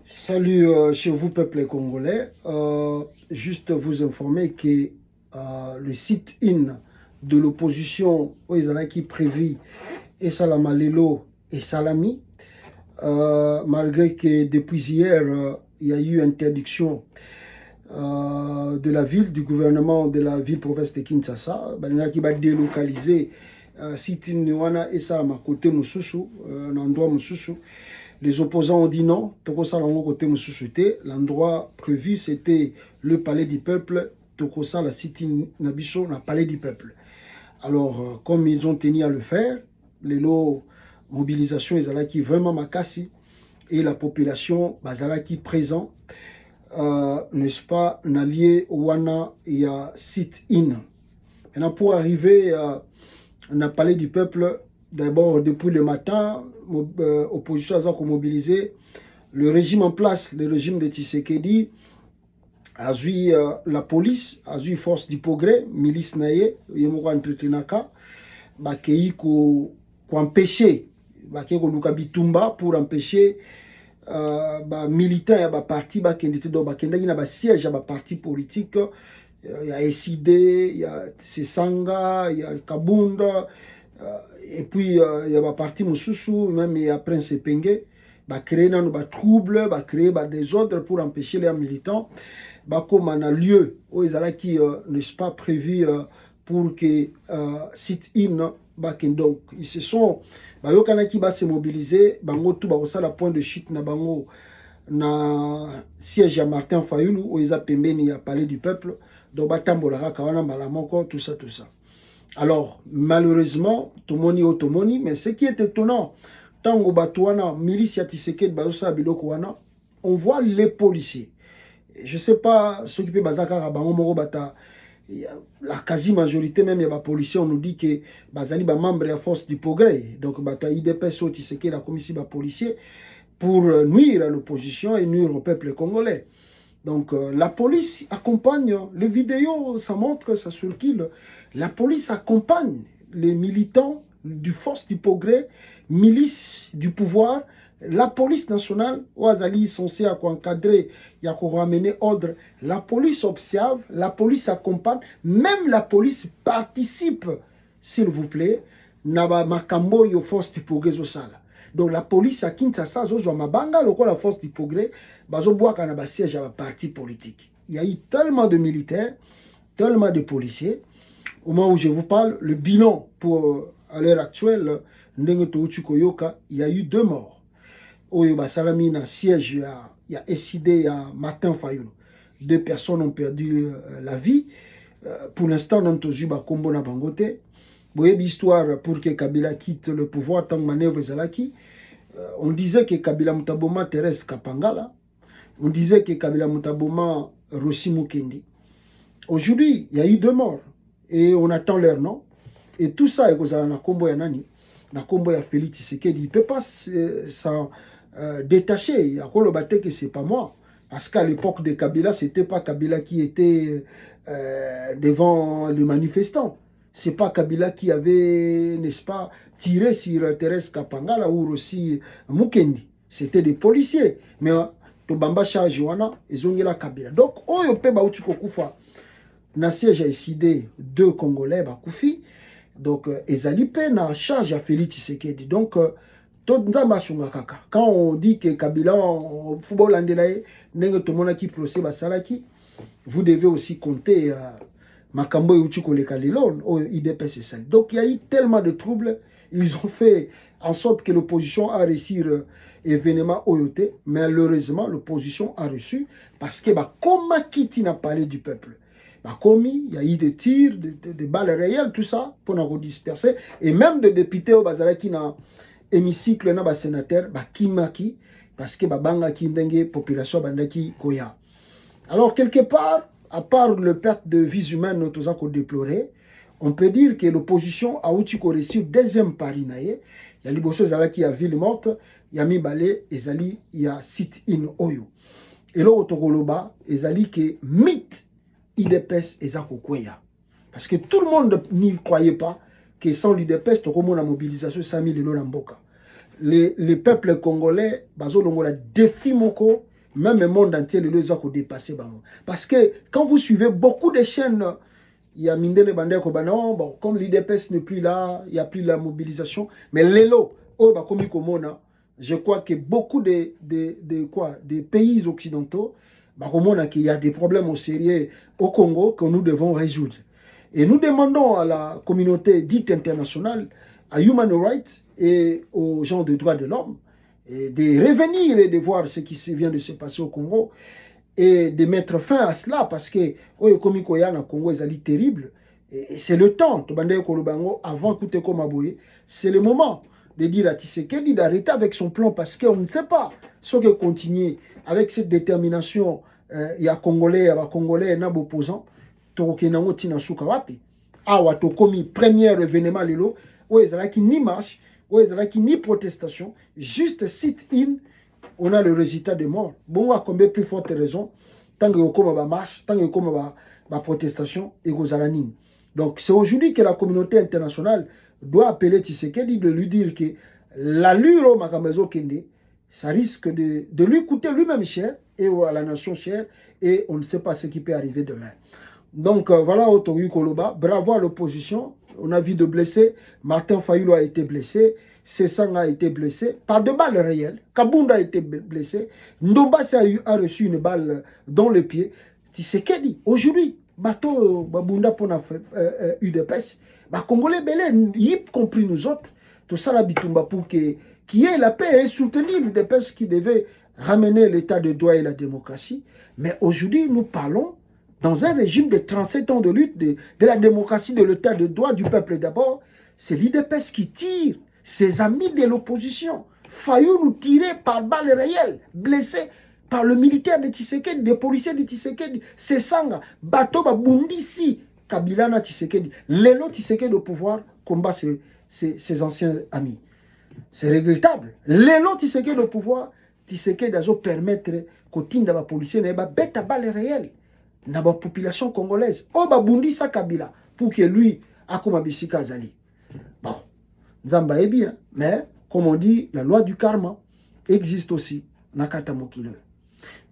Salut chez vous, peuple congolais. Juste vous informer que le site-in de l'opposition qui prévu et Salamalelo et Salami, malgré que depuis hier, il y a eu interdiction de la ville, du gouvernement de la ville-province de Kinshasa, qui va délocaliser site-in et Salama côté Moussoussou, un endroit Moussoussou. Les opposants ont dit non. L'endroit prévu, c'était le palais du peuple. Tokosa, la cité Nabiso, le palais du peuple. Alors, comme ils ont tenu à le faire, les lots mobilisation, ils allaient qui vraiment makasi et la population, bazalaki présent, n'est-ce pas, n'allié Wana et à site-in. Maintenant, pour arriver au palais du peuple, d'abord, depuis le matin, opposition a mobilisé le régime en place, le régime de Tshisekedi, a eu la police, a eu force du progrès, milice naye, yemoko entretenaka, bakei ko empêcher, bakei ko luka bitumba pour empêcher militants ya ba parti bakendete do bakendaki na ba siège ya ba parti politique, il y a SID, il y a Sesanga, il y a Kabunda, et puis il y a des partis Moussoussou, même il y a Prince Penge, bah créer des troubles, bah créer des désordres pour empêcher les militants, bah comme on a lieu où ils allaient qui n'est pas prévu pour que sit-in, bah donc ils se sont, bah yokana qui va se mobiliser, bah tout bah ça la point de chute na bango na siège à Martin Fayulu où ils a pembeni à Palais du Peuple, donc bah tambola kawana malamoko tout ça. Alors, malheureusement, Tomoni, mais ce qui est étonnant, Tango Batouana, milice Tshisekedi Bayosa Bilokouana, on voit les policiers. Je ne sais pas, ceux qui peuvent Bazaka Rabango Moro Bata, la quasi-majorité même, il y a des policiers, on nous dit que Bazali est membre de la force du progrès. Donc, Bata IDPS Tshisekedi a commis des policiers pour nuire à l'opposition et nuire au peuple congolais. Donc la police accompagne, les vidéos, ça montre, ça circule, la police accompagne les militants du force du progrès, milice du pouvoir, la police nationale, Ouazali censé encadrer, il y a ramener ordre, la police observe, la police accompagne, même la police participe, s'il vous plaît, Naba Makambo yo force du progrès au sala. Donc la police à Kinshasa, la force du progrès, siège à la parti politique. Il y a eu tellement de militaires, tellement de policiers. Au moment où je vous parle, le bilan pour à l'heure actuelle, il y a eu 2 morts. Au Salami, na siège, il y a SID, il y a Martin Fayulu. 2 personnes ont perdu la vie. Pour l'instant, on a eu Kombo na Bangote. L'histoire pour que Kabila quitte le pouvoir, tant que manœuvre Zalaki, on disait que Kabila Mutaboma Thérèse Kapangala, on disait que Kabila Mutaboma Rossi Mukendi. Aujourd'hui, il y a eu 2 morts et on attend leur nom. Et tout ça, est na Kombo ya nani, na Kombo ya Félix Tshisekedi, il ne peut pas s'en détacher. Il y a que c'est pas moi. Parce qu'à l'époque de Kabila, ce n'était pas Kabila qui était devant les manifestants. Ce n'est pas Kabila qui avait, n'est-ce pas, tiré sur Thérèse Kapangala ou aussi Mukendi. C'était des policiers. Mais Tobamba Chajoana, ils ont eu la Kabila. Donc, Oyo Peba Utikokufa, na siège a décidé 2 Congolais, Bakoufi. Donc, Ezalipe na charge à Félix Tshisekedi. Donc, quand on dit que Kabila, au football andelaye, vous devez aussi compter Makambo et Uchiko le Kalilon, au IDPS et ça. Donc il y a eu tellement de troubles, ils ont fait en sorte que l'opposition a réussi l'événement Oyote, mais malheureusement l'opposition a reçu parce que comme Kiti n'a parlé du peuple. Il y a eu des tirs, des balles réelles, tout ça, pour nous disperser, et même des députés au Bazaraki na hémicycle na sénateur kimaki parce que banga kindenge population bandaki koya. Alors quelque part, à part le perte de vies humaines nous avons déploré, on peut dire que l'opposition a outi ko reçu deuxième pari naye, il y a liboso zalaki ya ville morte, il y a mibale ezali il y a site in oyo. Et là otokoloba ezali que mythe IDPS ezako koya. Parce que tout le monde n'y croyait pas que sans l'UDPS, tu as la mobilisation 100 000 les peuples congolais, bazo longo la défi moko, même le monde entier, les a dépassé. Parce que quand vous suivez beaucoup de chaînes, il y a Mindele Bandé Kobanon, bon, comme l'IDPS n'est plus là, il n'y a plus la mobilisation, mais l'élo, je crois que beaucoup de pays occidentaux, il y a des problèmes au sérieux au Congo que nous devons résoudre. Et nous demandons à la communauté dite internationale, à Human Rights et aux gens de droits de l'homme, de revenir et de voir ce qui vient de se passer au Congo et de mettre fin à cela parce que le Congo est terrible. Et c'est le temps, avant c'est le moment de dire à Tshisekedi d'arrêter avec son plan parce qu'on ne sait pas ce que continuer avec cette détermination. Il y a Congolais, il y a Congolais, il y a des opposants. Awa to komi premier événement lelo, où il y a ni marche, où il y a ni protestation, juste sit-in, on a le résultat de mort. Bon, à combien plus forte raison, tant que y a marche, tant que y a protestation, et gozalani. Donc c'est aujourd'hui que la communauté internationale doit appeler Tshisekedi de lui dire que l'allure au Makamezo Kende, ça risque de lui coûter lui-même cher et à la nation cher, et on ne sait pas ce qui peut arriver demain. Donc voilà, Otogi Koloba, bravo à l'opposition. On a vu de blessés. Martin Fayulu a été blessé. Sessang a été blessé par des balles réelles. Kabunda a été blessé. Ndombase a reçu une balle dans le pied. Tshisekedi, aujourd'hui, bateau Babunda pour UDPS, Congolais belé, y compris nous autres, tout ça la bitumba pour qu'il y ait la paix et soutenir l'UDPS qui devait ramener l'état de droit et la démocratie. Mais aujourd'hui, nous parlons dans un régime de 37 ans de lutte de la démocratie, de l'état de droit du peuple d'abord. C'est l'IDPS qui tire ses amis de l'opposition. Fayulu nous tirer par balles réelles, blessé par le militaire de Tshisekedi, des policiers de Tshisekedi, Sessanga, bateau Bundisi, Kabila na Tshisekedi. L'élo Tshisekedi au pouvoir combat ses anciens amis. C'est regrettable. L'élo Tshisekedi au pouvoir, Tshisekedi a permettre qu'au la policier n'ait pas bête à balles réelles. Na ba population congolaise o ba bundisa Kabila pour que lui akoma bisika azali. Bon, Nzamba est bien, mais comme on dit, la loi du karma existe aussi nakata mokile.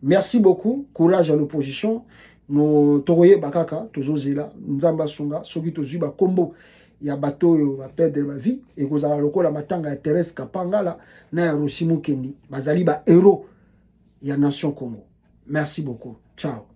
Merci beaucoup, courage à l'opposition. Nous togoye bakaka tozozela Nzamba songa soki tozu ba kombo ya bato ba perdre ma vie et kozala lokola matanga ya Thérèse Kapangala na ya Rosimu Kendi bazali ba héros ya nation Congo. Merci beaucoup. Ciao.